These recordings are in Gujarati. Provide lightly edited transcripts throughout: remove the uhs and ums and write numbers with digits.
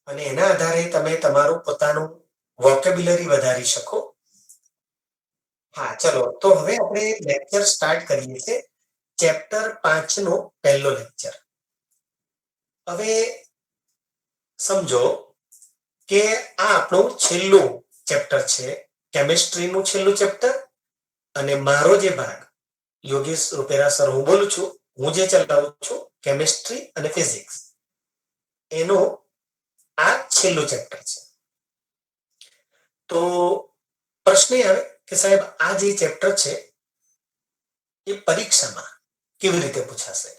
અને એના આધારે તમે તમારું પોતાનું વોકેબ્યુલરી વધારી શકો. હા, ચલો તો હવે આપણે લેક્ચર સ્ટાર્ટ કરીએ છીએ. ચેપ્ટર 5 નો પહેલો લેક્ચર. હવે સમજો કે આ આપણું છેલ્લું ચેપ્ટર છે, કેમિસ્ટ્રીનું છેલ્લું ચેપ્ટર. અને મારો જે ભાગ, યોગેશ રૂપેરા સર હું બોલું છું, હું જે ચલાવું છું કેમિસ્ટ્રી અને ફિઝિક્સ, એનો આ છેલ્લું ચેપ્ટર છે. તો પ્રશ્ન એ આવે કે સાહેબ આ જે ચેપ્ટર છે એ પરીક્ષામાં કેવી રીતે પૂછાશે?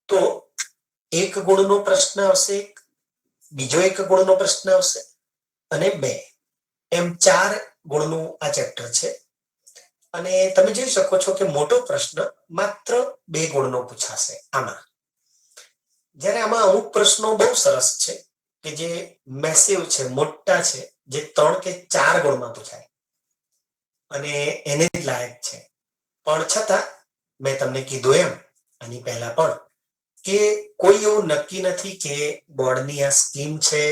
તો 1 ગુણનો પ્રશ્ન આવશે, બીજો 1 ગુણનો પ્રશ્ન આવશે અને 2, એમ 4 ગુણનું આ ચેપ્ટર છે. અને તમે જોઈ શકો છો કે મોટો પ્રશ્ન માત્ર 2 ગુણનો પૂછાશે આમાં. જ્યારે આમાં અમુક પ્રશ્નો બહુ સરસ છે કે જે મેસિવ છે, મોટા છે, જે 3 કે 4 ગુણમાં પૂછાય અને એને જ લાયક છે. પણ છતાં મેં તમને કીધું એમ આની પહેલા પણ કે કોઈ એવું નક્કી નથી કે બોર્ડની આ સ્કીમ છે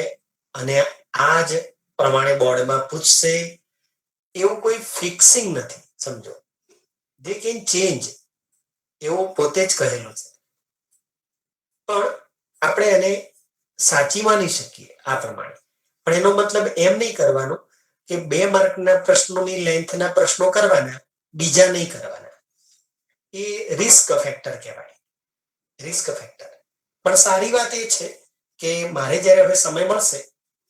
અને આ જ પ્રમાણે બોર્ડમાં પૂછશે, એવું કોઈ ફિક્સિંગ નથી. સમજો, જે કેન ચેન્જ એવું પોતે જ કહેલું છે, પણ આપણે એને સાચી માની શકીએ આ પ્રમાણે. પણ એનો મતલબ એમ નહીં કરવાનો કે 2 માર્કના પ્રશ્નોની લેન્થના પ્રશ્નો કરવાના, બીજા નહીં કરવાના. એ રિસ્ક ફેક્ટર કહેવાય, રિસ્ક ફેક્ટર. પણ સારી વાત એ છે કે મારે જ્યારે હવે સમય મળશે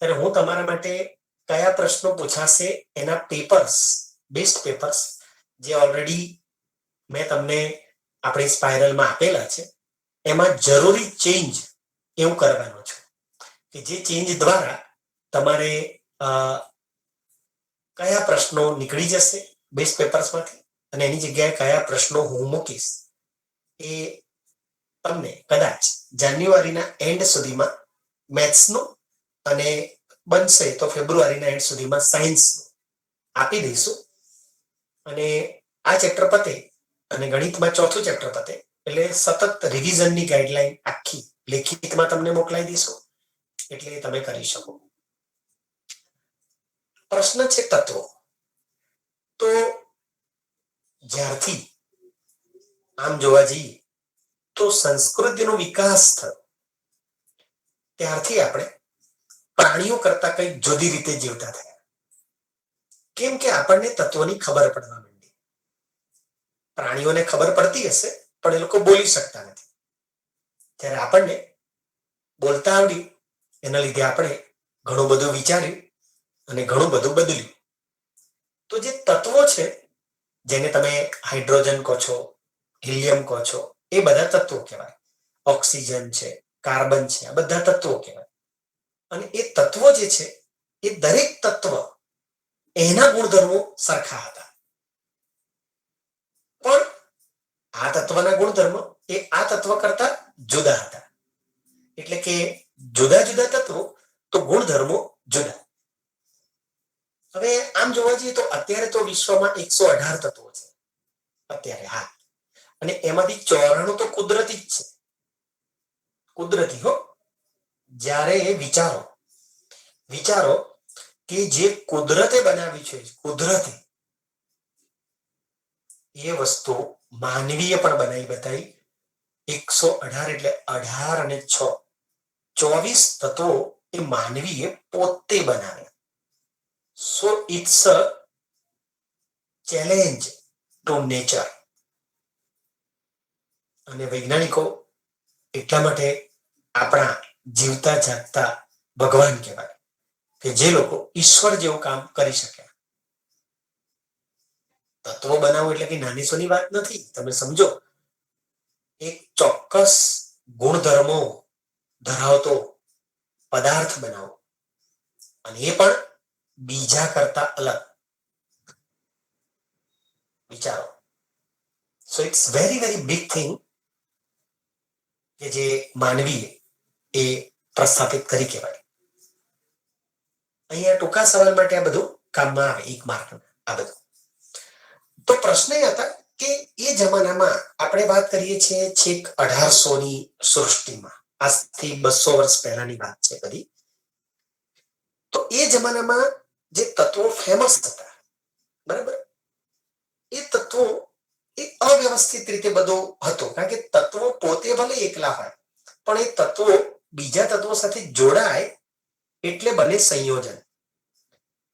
ત્યારે હું તમારા માટે કયા પ્રશ્નો પૂછાશે એના પેપર્સ, બેસ્ટ પેપર્સ જે ઓલરેડી મેં તમને આપણી સ્પાઇરલમાં આપેલા છે, એમાં જરૂરી ચેન્જ એવું કરવાનું છે કે જે ચેન્જ દ્વારા તમારે કયા પ્રશ્નો નીકળી જશે બેસ્ટ પેપર્સમાંથી અને એની જગ્યાએ કયા પ્રશ્નો હું મૂકીશ એ તમને કદાચ જાન્યુઆરીના એન્ડ સુધીમાં મેથ્સનું અને બનશે તો ફેબ્રુઆરીના એન્ડ સુધીમાં સાયન્સનું આપી દઈશું. અને આ ચેપ્ટર પતે અને ગણિતમાં ચોથું ચેપ્ટર પતે એટલે સતત રિવિઝનની ગાઈડલાઈન આખી લેખિતમાં તમને મોકલાઈ દઈશું, એટલે તમે કરી શકો. પ્રશ્ન છે તત્વો. તો જ્યારથી આમ જોવા જઈએ તો સંસ્કૃતિનો વિકાસ થયો ત્યારથી આપણે પ્રાણીઓ કરતા કંઈક જુદી રીતે જીવતા થયા. કેમ કે આપણને તત્વોની ખબર પડવા માંડી. પ્રાણીઓને ખબર પડતી હશે પણ એ લોકો બોલી શકતા નથી. ત્યારે આપણને બોલતા આવડ્યું, એના લીધે આપણે ઘણું બધું વિચાર્યું અને ઘણું બધું બદલ્યું. તો જે તત્વો છે જેને તમે હાઇડ્રોજન કહો છો, હિલિયમ કહો છો, એ બધા તત્વો કહેવાય. ઓક્સિજન છે, કાર્બન છે, આ બધા તત્વો કહેવાય. અને એ તત્વો જે છે એ દરેક તત્વ એના ગુણધર્મો સરખા હતા, પણ આ તત્વના ગુણધર્મો એ આ તત્વ કરતા જુદા હતા. એટલે કે જુદા જુદા તત્વો તો ગુણધર્મો જુદા. હવે આમ જોવા જઈએ તો અત્યારે તો વિશ્વમાં 118 તત્વો છે અત્યારે. હા, અને એમાંથી 94 તો કુદરતી જ છે. કુદરતી હો. જ્યારે વિચારો કે જે કુદરતે બનાવી છે, કુદરતે એ વસ્તુ માનવીએ પણ બનાવી બતાવી. 118 એટલે 18 અને 6, 24 તત્વો એ માનવીએ પોતે બનાવ્યા. So it's a challenge to nature. અને વૈજ્ઞાનિકો એટલા માટે આપણા જીવતા જાગતા ભગવાન કહેવાય કે જે લોકો ઈશ્વર જેવું કામ કરી શક્યા. તત્વો બનાવવું એટલે કે નાની સોની વાત નથી. તમે સમજો, એક ચોક્કસ ગુણધર્મો ધરાવતો પદાર્થ બનાવો અને એ પણ બીજા કરતા અલગ. વિચારો. So it's very very big thing કે જે માનવીએ એ પ્રસ્થાપિત કરી કહેવાય. અહીંયા ટૂંકા સવાલ માટે આ બધું કામમાં આવે, 1 માર્ક આ બધું. તો પ્રશ્ન એ હતા કે એ જમાનામાં આપણે વાત કરીએ છીએ છેક 1800 ની સૃષ્ટિમાં, આજથી 200 વર્ષ પહેલાની વાત છે બધી. તો એ જમાનામાં જે તત્વો ફેમસ હતા, બરાબર, એ તત્વો એ અવ્યવસ્થિત રીતે બધું હતું, કારણ કે તત્વો પોતે ભલે એકલા હોય પણ એ તત્વો બીજા તત્વો સાથે જોડાય એટલે બને સંયોજન,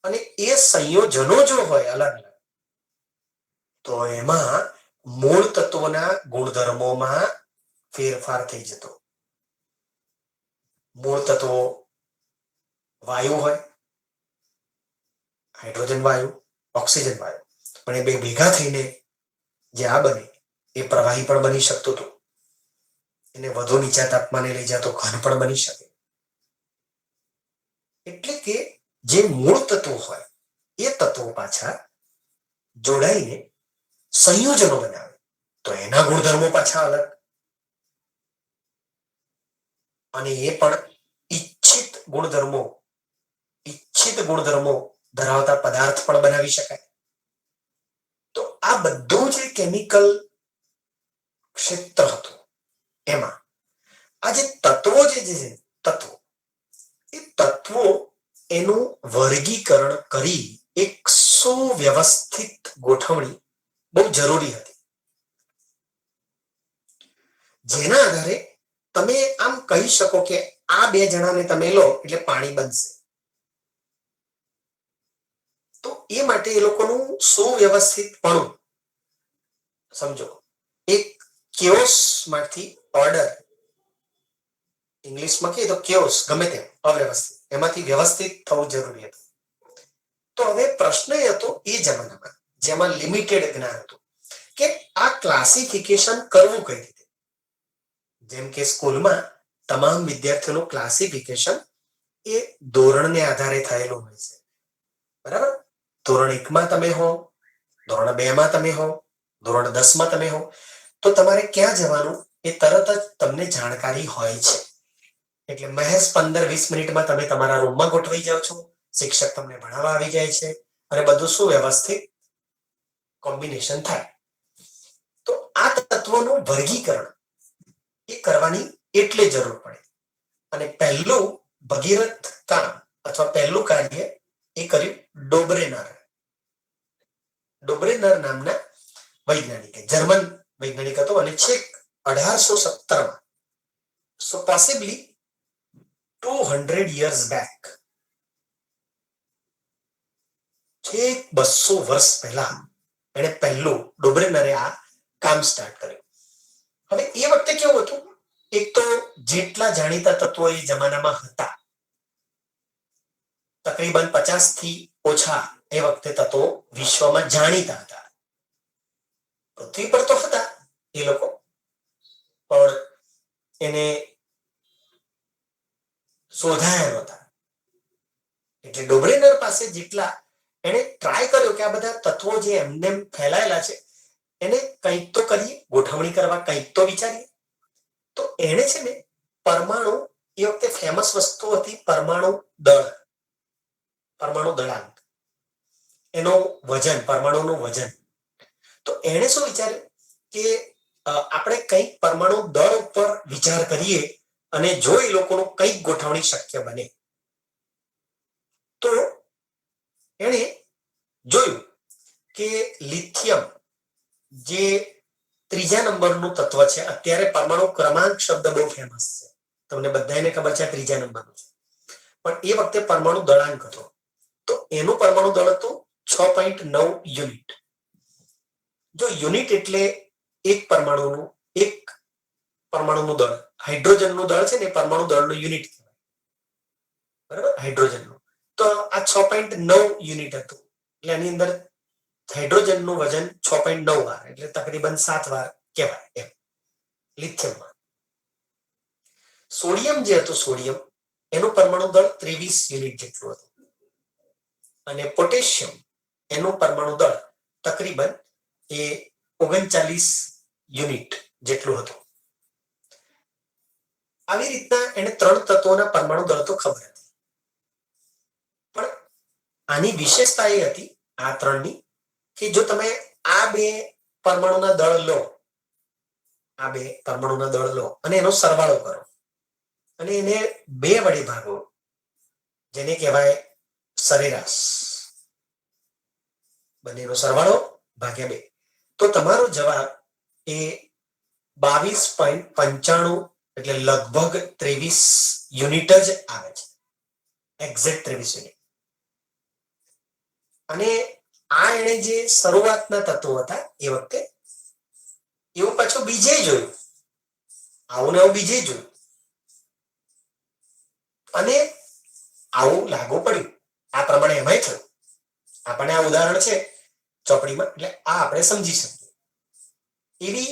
અને એ સંયોજનો જો હોય અલગ અલગ, તો એમાં મૂળ તત્વોના ગુણધર્મોમાં ફેરફાર થઈ જતો. મૂળ તત્વો વાયુ હોય, હાઇડ્રોજન વાયુ, ઓક્સિજન વાયુ, પણ એ બે ભેગા થઈને જે આ બને એ પ્રવાહી પણ બની શકતું હતું. એને વધુ નીચા તાપમાને લઈ જતો ઘન પણ બની શકે. એટલે કે જે મૂળ તત્વો હોય એ તત્વો પાછા જોડાઈને સંયોજનો બનાવે, તો એના ગુણધર્મો પાછા અલગ, અને એ પણ ઈચ્છિત ગુણધર્મો ધરાવતા પદાર્થ પણ બનાવી શકાય. તો આ બધું જે કેમિકલ ક્ષેત્ર હતું એમાં આ જે તત્વો એ તત્વો એનું વર્ગીકરણ કરી એક સુવ્યવસ્થિત ગોઠવણી બહુ જરૂરી હતી, જેના આધારે તમે આમ કહી શકો કે આ બે જણાને તમે લો એટલે પાણી બનશે. તો એ માટે એ લોકોનું સુવ્યવસ્થિતપણું સમજો. એક કેઓસ માંથી ઓર્ડર, ઇંગ્લિશમાં કહીએ તો કેઓસ, ગમે તેમ અવ્યવસ્થિત, એમાંથી વ્યવસ્થિત થવું જરૂરી હતું. તો હવે પ્રશ્ન એ હતો એ જમાનામાં જેમાં લિમિટેડ જ્ઞાન હતું કે આ ક્લાસિફિકેશન કરવું કઈ રીતે. જેમ કે સ્કૂલમાં તમામ વિદ્યાર્થીઓનું ક્લાસિફિકેશન એ ધોરણને આધારે થયેલું હોય છે, બરાબર. ધોરણ 1માં તમે હો, ધોરણ 2માં તમે હો, ધોરણ 10માં તમે હો, તો તમારે ક્યાં જવાનું એ તરત જ તમને જાણકારી હોય છે. એટલે મહેજ 15-20 મિનિટમાં તમે તમારા રૂમમાં ગોઠવાઈ જાઓ છો, શિક્ષક તમને ભણાવવા આવી જાય છે અને બધું સુવ્યવસ્થિત કોમ્બિનેશન થાય. તો આ તત્વોનું વર્ગીકરણ એ કરવાની એટલે જરૂર પડે. અને પહેલું ભગીરથ કામ અથવા પહેલું કાર્ય એ કર્યું ડોબ્રેનર નામના વૈજ્ઞાનિકે, જર્મન વૈજ્ઞાનિક હતો, અને છેક 1817માં, સો પોસિબલી 200 years back, છેક 200 વર્ષ પહેલા એને પહેલું ડોબ્રેનરે આ કામ સ્ટાર્ટ કર્યું. હવે એ વખતે કેવું હતું, એક તો જેટલા જાણીતા તત્વો એ જમાનામાં હતા, તકરીબન 50 થી ઓછા એ વખતે તત્વો વિશ્વમાં જાણીતા હતા. પૃથ્વી પર તો હતા એ લોકો, પણ એને શોધાયા નહોતા. એટલે ડોબ્રેનર પાસે જેટલા, એને ટ્રાય કર્યો કે આ બધા તત્વો જે એમને ફેલાયેલા છે એને કંઈક તો કરીએ, ગોઠવણી કરવા કંઈક તો વિચારીએ. તો એને છે ને પરમાણુ, એ વખતે ફેમસ વસ્તુ હતી પરમાણુ દળાંક, એનું વજન, પરમાણુનું વજન. તો એને શું વિચાર્યું કે આપણે કંઈક પરમાણુ દળ ઉપર વિચાર કરીએ અને જો એ લોકોનું કંઈક ગોઠવણી શક્ય બને. તો એણે જોયું કે લિથિયમ જે 3જા નંબરનું તત્વ છે, અત્યારે પરમાણુ ક્રમાંક શબ્દ બહુ ફેમસ છે, તમને બધાને ખબર છે 3જા નંબરનું છે, પણ એ વખતે પરમાણુ દળાંક હતો. તો એનું પરમાણુ દળ હતું 6.9 યુનિટ. જો યુનિટ એટલે એક પરમાણુનું દળ, હાઇડ્રોજનનું દળ છે ને પરમાણુ દળનું યુનિટ કહેવાય, બરાબર, હાઇડ્રોજનનું. તો આ 6.9 યુનિટ હતું, એટલે આની અંદર હાઇડ્રોજનનું વજન 6.9 વાર, એટલે તકરીબન 7 વાર કહેવાય એમ લિથિયમમાં. સોડિયમ જે હતું, એનું પરમાણુ દળ 23 યુનિટ જેટલું હતું, અને પોટેશિયમ એનું પરમાણુ દળ તકરીબન એ 39 યુનિટ જેટલું હતું. આવી રીતના એને 3 તત્વોના પરમાણુ દળ તો ખબર હતી, પણ આની વિશેષતા એ હતી આ 3ની કે જો તમે આ બે પરમાણુના દળ લો અને એનો સરવાળો કરો અને એને 2 વડે ભાગો, જેને કહેવાય સરેરાશ બંનેનો સરવાળો ભાગ્યા 2. તો તમારો જવાબ એ 22.95 એટલે લગભગ 23 યુનિટ જ આવે છે. Exact 23 unit. અને આ એને જે શરૂઆતના તત્વો હતા એ વખતે એવું પાછું બીજે જોયું, આવું ને આવું બીજે જોયું અને આવું લાગુ પડ્યું. આ પ્રમાણે એમાંય થયું. આપણને આ ઉદાહરણ છે ચોપડીમાં, એટલે આ આપણે સમજી શકીએ. એવી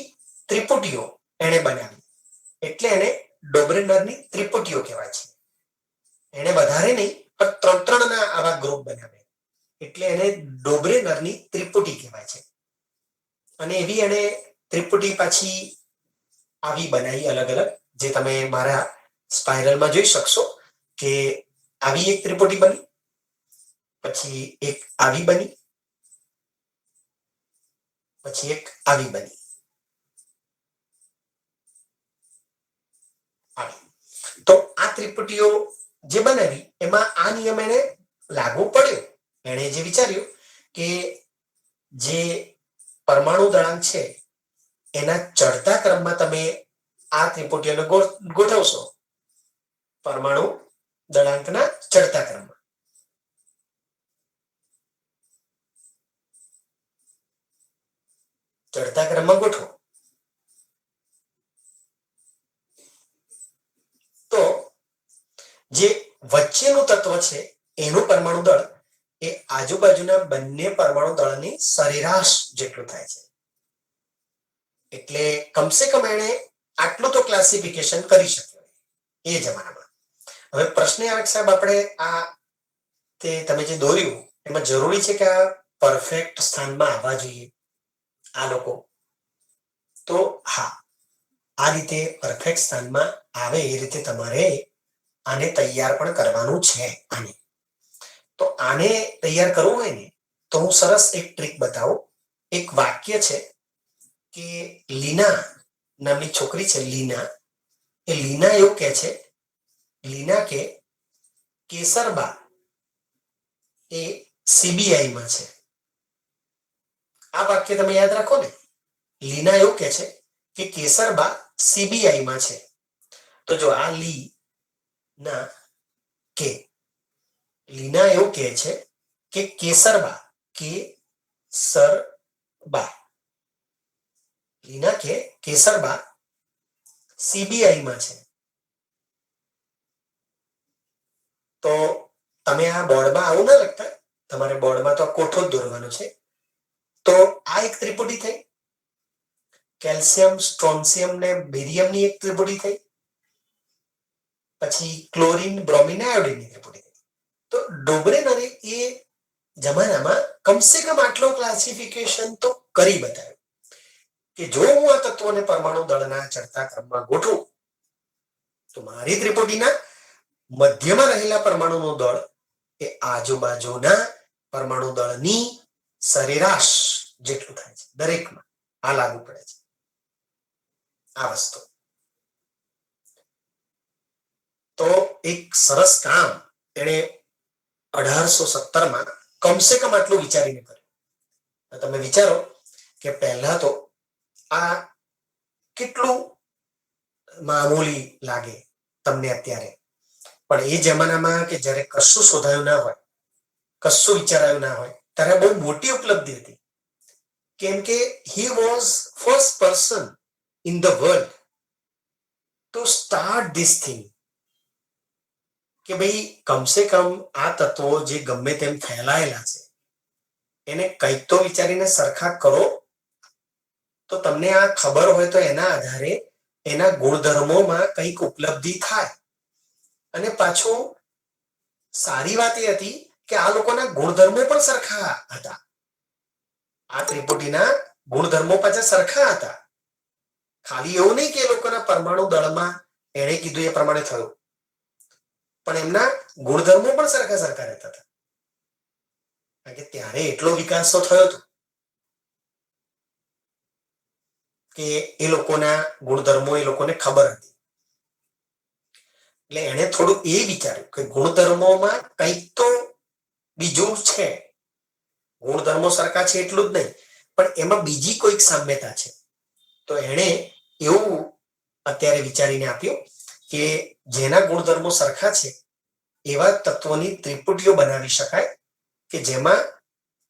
ત્રિપુટીઓ એને બનાવી એટલે એને ડોબ્રેનરની ત્રિપુટીઓ કહેવાય છે. એને વધારે નહીં પણ 3 ના આવા ગ્રુપ બનાવે એટલે એને ડોબ્રેનરની ત્રિપુટી કહેવાય છે. અને એવી એને ત્રિપુટી પાછી આવી બનાવી અલગ અલગ, જે તમે મારા સ્પાઇરલમાં જોઈ શકશો કે આવી એક ત્રિપુટી બની, પછી એક આવી બની, પછી એક આવી બની. તો આ ત્રિપુટીઓ જે બનાવી એમાં આ નિયમ એને લાગુ પડ્યો. એણે જે વિચાર્યું કે જે પરમાણુ દળાંક છે એના ચડતા ક્રમમાં તમે આ ત્રિપુટીઓને ગોઠવશો, પરમાણુ દળાંકના ચડતા ક્રમમાં. ચડતા ક્રમમાં ગોઠવો તો જે વચ્ચેનું તત્વ છે એનું પરમાણુ દળ એ આજુબાજુના બંને પરમાણુ દળની સરેરાશ જેટલું થાય છે. એટલે કમસે કમ એને આટલું તો ક્લાસિફિકેશન કરી શક્યો એ જમાનામાં. હવે પ્રશ્ન આવે કે સાહેબ આપણે આ તે તમે જે દોર્યું એમાં જરૂરી છે કે આ પરફેક્ટ સ્થાનમાં આવવા જોઈએ આ લોકો? તો હા, આ રીતે પરફેક્ટ સ્થાનમાં આવે એ રીતે તમારે આને તૈયાર પણ કરવાનું છે. તો આને તૈયાર કરવું હોય ને તો હું સરસ એક ટ્રીક બતાવું. એક વાક્ય છે કે લીના નામની છોકરી છે, લીના. એ લીના એવું કહે છે, લીના કે કેસરબા એ સીબીઆઈમાં છે. આ વાક્ય તમે યાદ રાખો ને. લીના એવું કહે છે કે કેસરબા સીબીઆઈમાં છે. તો જો આ લી ના કે લીના એવું કહે છે કે કેસરબા કે સરબા, લીના કે કેસરબા સીબીઆઈમાં છે. તો તમે આ બોર્ડમાં આવું ના લખતા, તમારે બોર્ડમાં તો કોઠો જ દોરવાનો છે. તો આ એક ત્રિપુટી થઈ, કેલ્શિયમ સ્ટ્રોન્સિયમ ને બેરિયમની એક ત્રિપુટી થઈ, પછી ક્લોરીન બ્રોમિન આયોડિનની ત્રિપુટી થઈ. તો ડોબ્રેનરે એ જમાનામાં કમસે કમ આટલો ક્લાસિફિકેશન તો કરી બતાવ્યું કે જો હું આ તત્વોને પરમાણુ દળના ચડતા ક્રમમાં ગોઠવું તો મારી ત્રિપુટીના મધ્યમાં રહેલા પરમાણુનું દળ એ આજુબાજુના પરમાણુ દળની સરેરાશ જેટલું થાય છે. દરેકમાં આ લાગુ પડે છે આ વસ્તુ. તો એક સરસ કામ એને 1817માં કમસે કમ આટલું વિચારીને કર્યું. તમે વિચારો કે પહેલા તો આ કેટલું મામૂલી લાગે તમને અત્યારે, પણ એ જમાનામાં કે જ્યારે કશું શોધાયું ના હોય, કશું વિચારાયું ના હોય, ત્યારે બહુ મોટી ઉપલબ્ધિ હતી. કેમ કે he was first person in the world to start this thing. કે ભાઈ કમસે કમ આ તત્વો જે ગમે તેમ ફેલાયેલા છે એને કંઈક તો વિચારીને સરખા કરો, તો તમને આ ખબર હોય તો એના આધારે એના ગુણધર્મોમાં કંઈક ઉપલબ્ધિ થાય. અને પાછું સારી વાત એ હતી કે આ લોકોના ગુણધર્મો પણ સરખા હતા. આ ત્રિપુટીના ગુણધર્મો પાછા સરખા હતા. ખાલી એવું નહીં કે એ લોકોના પરમાણુ દળમાં એણે કીધું એ પ્રમાણે થયું, પણ એમના ગુણધર્મો પણ સરખા સરખા રહેતા હતા. કારણ કે ત્યારે એટલો વિકાસ તો થયો હતો કે એ લોકોના ગુણધર્મો એ લોકોને ખબર હતી. એટલે એણે થોડું એ વિચાર્યું કે ગુણધર્મોમાં કંઈક તો બીજું છે, ગુણધર્મો સરખા છે એટલું જ નહીં, પણ એમાં બીજી કોઈક સામ્યતા છે. તો એણે એવું અત્યારે વિચારીને આપ્યું કે જેના ગુણધર્મો સરખા છે એવા તત્વોની ત્રિપુટીઓ બનાવી શકાય કે જેમાં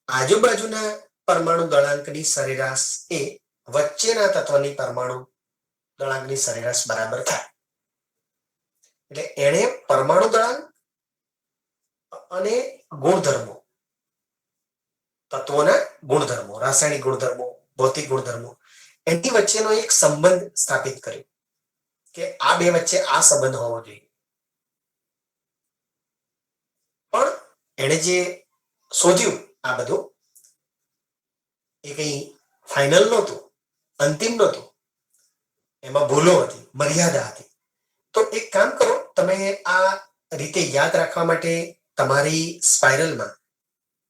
આજુબાજુના પરમાણુ દળાંકની સરેરાશ એ વચ્ચેના તત્વની પરમાણુ દળાંકની સરેરાશ બરાબર થાય. એટલે એણે પરમાણુ દળાંક અને ગુણધર્મો, તત્વોના ગુણધર્મો, રાસાયણિક ગુણધર્મો, ભૌતિક ગુણધર્મો, એની વચ્ચેનો એક સંબંધ સ્થાપિત કર્યો કે આ બે વચ્ચે આ સંબંધ હોવો જોઈએ. પણ એણે જે શોધ્યું આ બધું એ કઈ ફાઇનલ નહોતું, અંતિમ નહોતું, એમાં ભૂલો હતી, મર્યાદા હતી. તો એક કામ કરો, તમે આ રીતે યાદ રાખવા માટે તમારી સ્પાઇરલમાં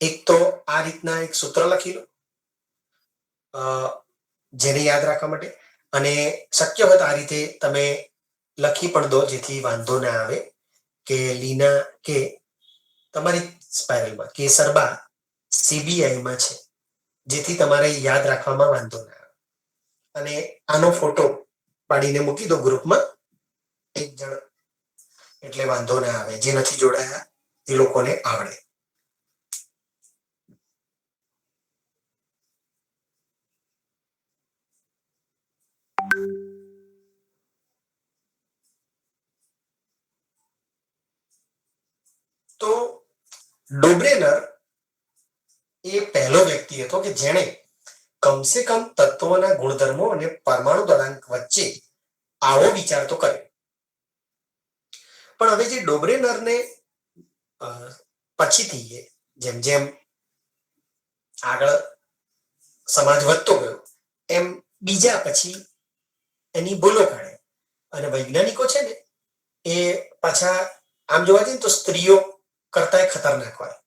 એક તો આ રીતના એક સૂત્ર લખી લો જેને યાદ રાખવા માટે, અને શક્ય હોય તો આ રીતે તમે લખી પણ દો જેથી વાંધો ના આવે કે લીના કે તમારી સ્પાઇરલમાં કેસરબા CBI-માં છે, જેથી તમારે યાદ રાખવામાં વાંધો ના આવે. અને આનો ફોટો પાડીને મૂકી દો ગ્રુપમાં, એક જણ, એટલે વાંધો ના આવે. જે નથી જોડાયા એ લોકોને આવડે. તો ડોબ્રેનર એ પહેલો વ્યક્તિ હતો કે જેણે કમસે કમ તત્વોના ગુણધર્મો અને પરમાણુ દળાંક વચ્ચે આવો વિચાર તો કર્યો. પણ હવે જે ડોબ્રેનરને પછીથી જેમ જેમ આગળ સમાજ વધતો ગયો એમ બીજા પછી એની ભૂલો કાઢે. અને વૈજ્ઞાનિકો છે ને એ પાછા આમ જોવા જઈએ તો સ્ત્રીઓ કરતા ખતરનાક હોય.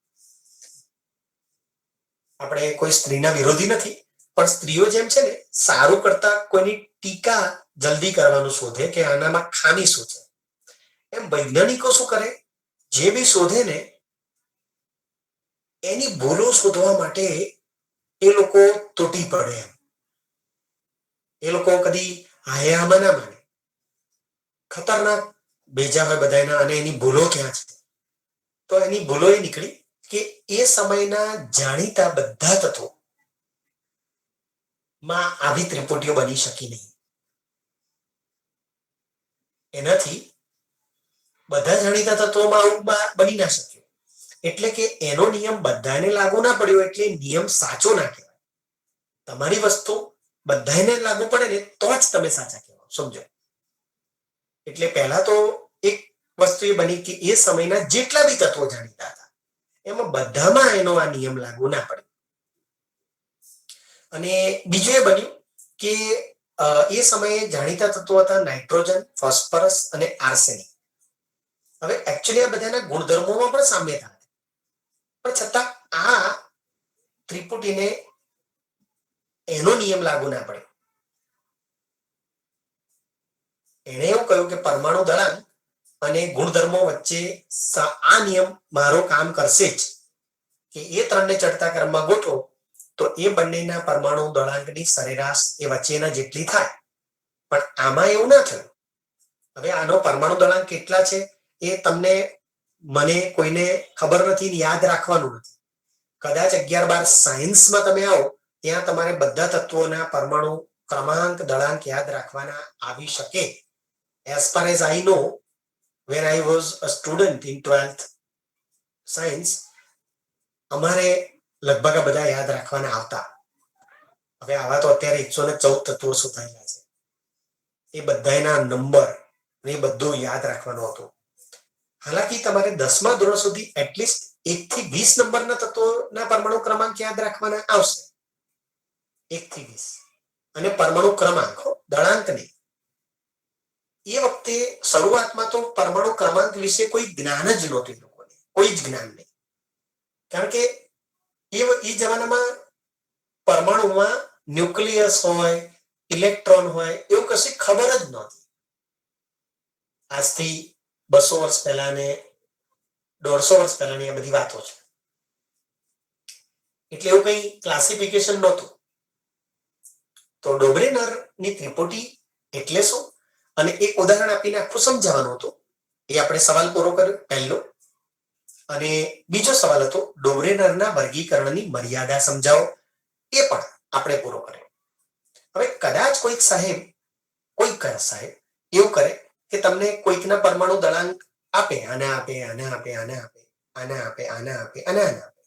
આપણે કોઈ સ્ત્રીના વિરોધી નથી, પણ સ્ત્રીઓ જેમ છે ને સારું કરતા કોઈની ટીકા જલ્દી કરવાનું શોધે કે આનામાં ખામી શું છે, એમ વૈજ્ઞાનિકો શું કરે, જે બી શોધે ને એની ભૂલો શોધવા માટે એ લોકો તૂટી પડે. એ લોકો કદી હાયામાં ના માને, ખતરનાક ભેજા હોય બધાના, અને એની ભૂલો ક્યાં છે. તો એની ભૂલો એ નીકળી કે એ સમયના જાણીતા બધા તત્વો માં આવી ત્રિપુટીઓ બની શકી નહીં. એનાથી બધા જાણીતા તત્વોમાં આવું બની ના શક્યું. એટલે કે એનો નિયમ બધાને લાગુ ના પડ્યો, એટલે નિયમ સાચો ના કહેવાય. તમારી વસ્તુ બધાને લાગુ પડે ને તો જ તમે સાચા કહેવાય, સમજો. એટલે પહેલા તો એક વસ્તુ એ બની કે એ સમયના જેટલા બી તત્વો જાણીતા હતા એમાં બધામાં એનો આ નિયમ લાગુ ના પડે. અને બીજું એ બન્યું કે એ સમયે જાણીતા તત્વો હતા નાઇટ્રોજન, ફોસ્ફરસ અને આર્સેનિક. હવે એકચ્યુઅલી આ બધાના ગુણધર્મોમાં પણ સામ્યતા હતી, પણ છતાં આ ત્રિપુટીને એનો નિયમ લાગુ ના પડે. એણે એવું કહ્યું કે પરમાણુ દળાંક અને ગુણધર્મો વચ્ચે આ નિયમ મારો કામ કરશે જ, કે એ ત્રણને ચડતા ક્રમમાં ગોઠવો તો એ બંનેના પરમાણુ દળાંકની સરેરાશ એ વચ્ચેના જેટલી થાય. પણ આમાં એવું ના થયું. હવે આનો પરમાણુ દળાંક કેટલા છે એ તમને મને કોઈને ખબર નથી, યાદ રાખવાનું નથી. કદાચ 11-12 સાયન્સમાં તમે આવો ત્યાં તમારે બધા તત્વોના પરમાણુ ક્રમાંક દળાંક યાદ રાખવાના આવી શકે. As far as I know, when I was a student in 12th science, અમારે લગભગ આ બધા યાદ રાખવાના આવતા. હવે આવા તો અત્યારે 114 તત્વો શોધાયેલા છે, એ બધાના નંબર એ બધું યાદ રાખવાનું હતું. હાલાકી તમારે 10મા ધોરણ સુધી એટલીસ્ટ 1 થી 20 નંબરના તત્વોના પરમાણુ ક્રમાંક યાદ રાખવાના આવશે. 1 થી 20. અને પરમાણુ ક્રમાંક, દળાંક નહીં. એ વખતે શરૂઆતમાં તો પરમાણુ ક્રમાંક વિશે કોઈ જ્ઞાન જ નહોતું લોકોને, કોઈ જ જ્ઞાન નહીં. કારણ કે એ જમાનામાં પરમાણુમાં ન્યુક્લિયસ હોય, ઇલેક્ટ્રોન હોય, એવું કશી ખબર જ નહોતી. આજથી 200 વર્ષ પહેલા ને 150 વર્ષ પહેલાની આ બધી વાતો છે. એટલે એવું કંઈ ક્લાસિફિકેશન નહોતું. તો ડોબ્રેનરની ત્રિપુટી એટલે શું અને એક ઉદાહરણ આપીને આખું સમજાવવાનું હતું. એ આપણે સવાલ પૂરો કર્યો પહેલો. અને બીજો સવાલ હતો ડોબ્રેનરના વર્ગીકરણની મર્યાદા સમજાવો. એ પણ આપણે પૂરો કર્યો. હવે કદાચ કોઈક સાહેબ એવું કરે કે તમને કોઈકના પરમાણુ દળાંક આપે, આને આપે, આને આપે, આને આપે, આને આપે, આને આપે, આને આપે,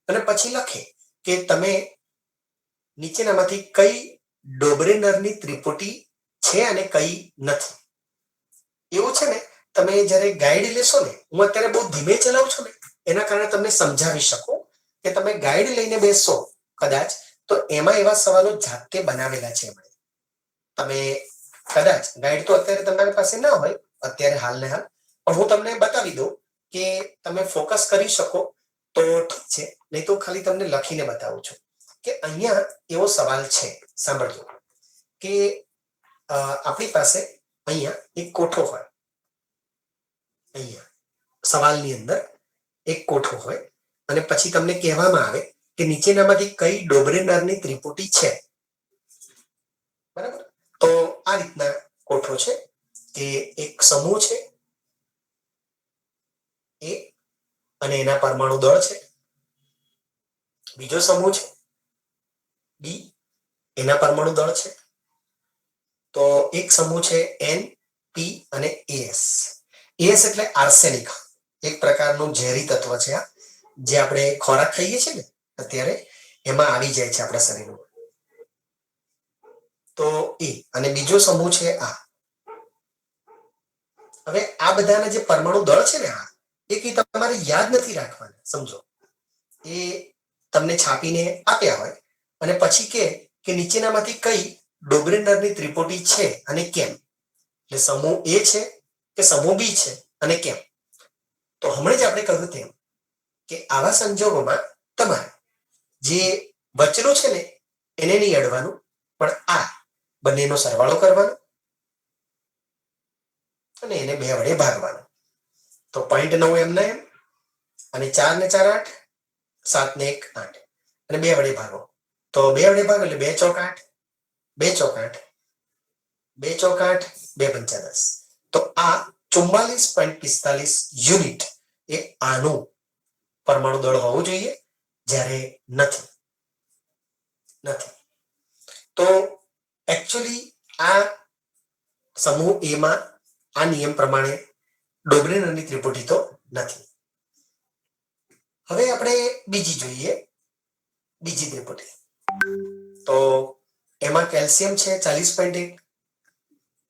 અને પછી લખે કે તમે નીચેનામાંથી કઈ ડોબ્રેનરની ત્રિપુટી છે અને કઈ નથી. એવું છે ને, તમે જ્યારે ગાઈડ લેશો ને, હું અત્યારે બહુ ધીમે ચલાવું છું ને એના કારણે તમને સમજાવી શકું કે તમે ગાઈડ લઈને બેસશો કદાચ તો એમાં એવા સવાલો જાતે બનાવેલા છે. તમે કદાચ ગાઈડ તો અત્યારે તમારી પાસે ના હોય અત્યારે હાલ ને હાલ, પણ હું તમને બતાવી દઉં કે તમે ફોકસ કરી શકો તો ઠીક છે, નહીં તો ખાલી તમને લખીને બતાવું છું કે અહીંયા એવો સવાલ છે. સાંભળજો કે આપણી પાસે અહીંયા એક કોઠો હોય, અહીંયા સવાલની અંદર એક કોઠો હોય અને પછી તમને કહેવામાં આવે કે નીચેનામાંથી કઈ ડોબ્રેનરની ત્રિપુટી છે. બરાબર? તો આ રીતના કોઠો છે કે એક સમૂહ છે એ અને એના પરમાણુ દળ છે. બીજો સમૂહ છે ડી, એના પરમાણુ દળ છે. તો એક સમૂહ છે એન, પી અને એસ. એસ એટલે આર્સેનિક, એક પ્રકારનું ઝેરી તત્વ છે આ, જે આપણે ખોરાક ખાઈએ છીએ ને અત્યારે એમાં આવી જાય છે આપણા શરીરમાં. તો એ અને બીજો સમૂહ છે આ. હવે આ બધાના જે પરમાણુ દળ છે ને આ એ કઈ તમારે યાદ નથી રાખવાના, સમજો. એ તમને છાપીને આપ્યા હોય અને પછી કે નીચેનામાંથી કઈ ડોબ્રેનરની ત્રિપુટી છે અને કેમ. એટલે સમૂહ એ છે કે સમૂહ બી છે અને કેમ. તો હમણાં જ આપણે કહ્યું તેમ કે આવા સંજોગોમાં તમારે જે વચનું છે ને એને નહીં અડવાનું, પણ આ બંનેનો સરવાળો કરવાનો અને એને 2 વડે ભાગવાનો. તો 0.9 એમને એમ અને 4 ને 4 8, 7 ને 1 8 અને 2 વડે ભાગો. તો 2 વડે ભાગો એટલે 2 ચોક 8, 2 ચોક 8, 2 ચોક 8, 2 પંચા 10. તો આ 44.45 યુનિટ એ આનું પરમાણુ દળ હોવું જોઈએ, જ્યારે નથી. તો એકચ્યુઅલી આ સમૂહ એમાં આ નિયમ પ્રમાણે ડોબ્રેનરની ત્રિપુટી તો નથી. હવે આપણે બીજી જોઈએ, બીજી ત્રિપુટી. તો એમાં કેલ્શિયમ છે 40.1,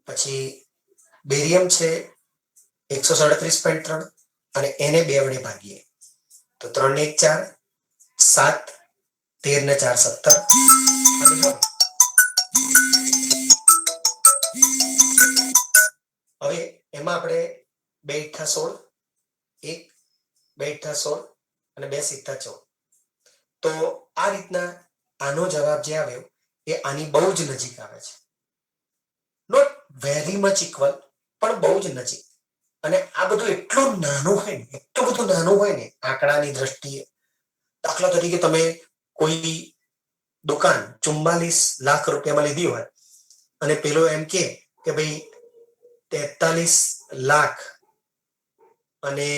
પછી બેરિયમ છે 137.3 અને એને 2 વડે ભાગીએ તો 3 ને 1 4, 7, 13 ને 4 17. હવે એમાં આપણે 2 * 16, 1, 2 * 16 અને 2 * 14. તો આ રીતના આનો જવાબ જે આવ્યો એ આની બહુ જ નજીક આવે છે. નોટ વેરી મચ ઇક્વલ, પણ બહુ જ નજીક. અને આ બધું એટલું નાનું હોય ને, એટલું બધું નાનું હોય ને આંકડાની દ્રષ્ટિએ. દાખલા તરીકે તમે કોઈ દુકાન 44 લાખ રૂપિયામાં લીધી હોય અને પેલો એમ કે ભાઈ 43 લાખ અને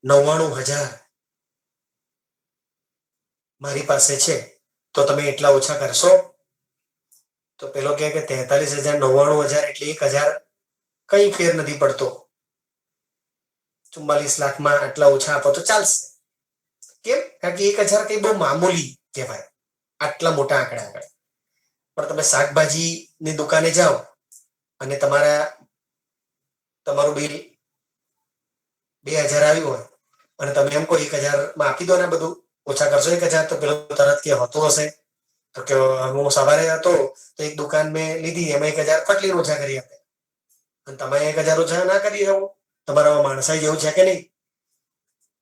99,000 મારી પાસે છે, તો તમે એટલા ઓછા કરશો? તો પેલો કે 43,000 99,000 એટલે 1,000 કઈ ફેર નથી પડતો. 44 લાખમાં આટલા ઓછા આપો તો ચાલશે. કેમ? કારણ કે 1,000 કઈ બહુ મામૂલી કહેવાય આટલા મોટા આંકડા આગળ. પણ તમે શાકભાજીની દુકાને જાઓ અને તમારું બિલ 2,000 આવ્યું હોય અને તમે એમ કહો 1,000માં આપી દો ને, બધું ઓછા કરશો 1,000? તો પેલો તરત કે હોતું હશે. તો કે હું સવારે હતો તો એક દુકાન મેં લીધી, એમાં 1,000 ફટલી ઓછા કરી આપે અને તમે 1,000 ઓછા ના કરી શકો. તમારા માણસાઈ જેવું છે કે નહીં,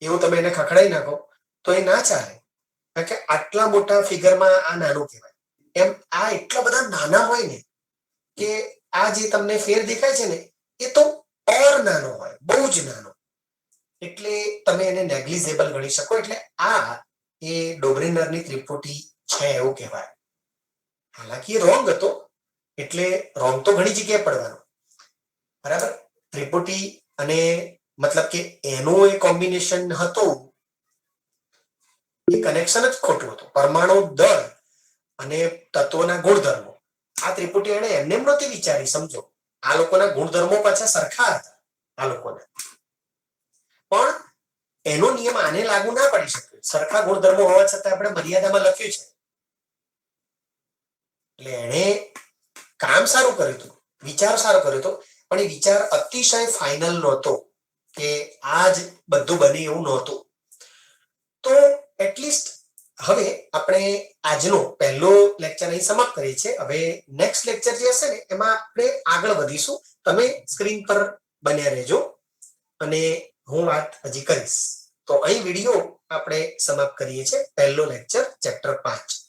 એવું તમે એને ખખડાઈ નાખો તો એ ના ચાલે. કારણ કે આટલા મોટા ફિગરમાં આ નાનું કહેવાય. એમ આ એટલા બધા નાના હોય ને કે આ જે તમને ફેર દેખાય છે ને એ તો ઓર નાનો હોય, બહુ જ નાનો. એટલે તમે એને નેગ્લિજેબલ ગણી શકો. એટલે આ એ ડોબ્રીનરની ત્રિપુટી છે એવું કહેવાય. હાલાકી રોંગ હતો, એટલે રોંગ તો ઘણી જગ્યાએ પડવાનો, બરાબર. ત્રિપુટી અને મતલબ કે એનું એ કોમ્બિનેશન હતું, એ કનેક્શન જ ખોટું હતું. પરમાણુ દળ અને તત્વોના ગુણધર્મો, આ ત્રિપુટી એને એમને નહોતી વિચારી, સમજો. આ લોકોના ગુણધર્મો પાછા સરખા હતા આ લોકોના, પણ એનો નિયમ આને લાગુ ના પડી શકે. સરખા ગુણધર્મો હોવા છતાં આપણે મર્યાદામાં લખ્યું છે, એટલે એણે કામ સારું કર્યું હતું, વિચાર સારો કર્યો હતો, પણ એ વિચાર અતિશય ફાઇનલ નહોતો કે આ જ બધું બને એવું નહોતું. તો એટલીસ્ટ હવે આપણે આજનો પહેલો લેક્ચર અહીં સમાપ્ત કરીએ છીએ. હવે નેક્સ્ટ લેક્ચર જે હશે ને એમાં આપણે આગળ વધીશું. તમે સ્ક્રીન પર બન્યા રહેજો અને હું વાત હજી કરીશ. તો અહીં વિડીયો આપણે સમાપ્ત કરીએ છીએ, પહેલો લેક્ચર ચેપ્ટર 5.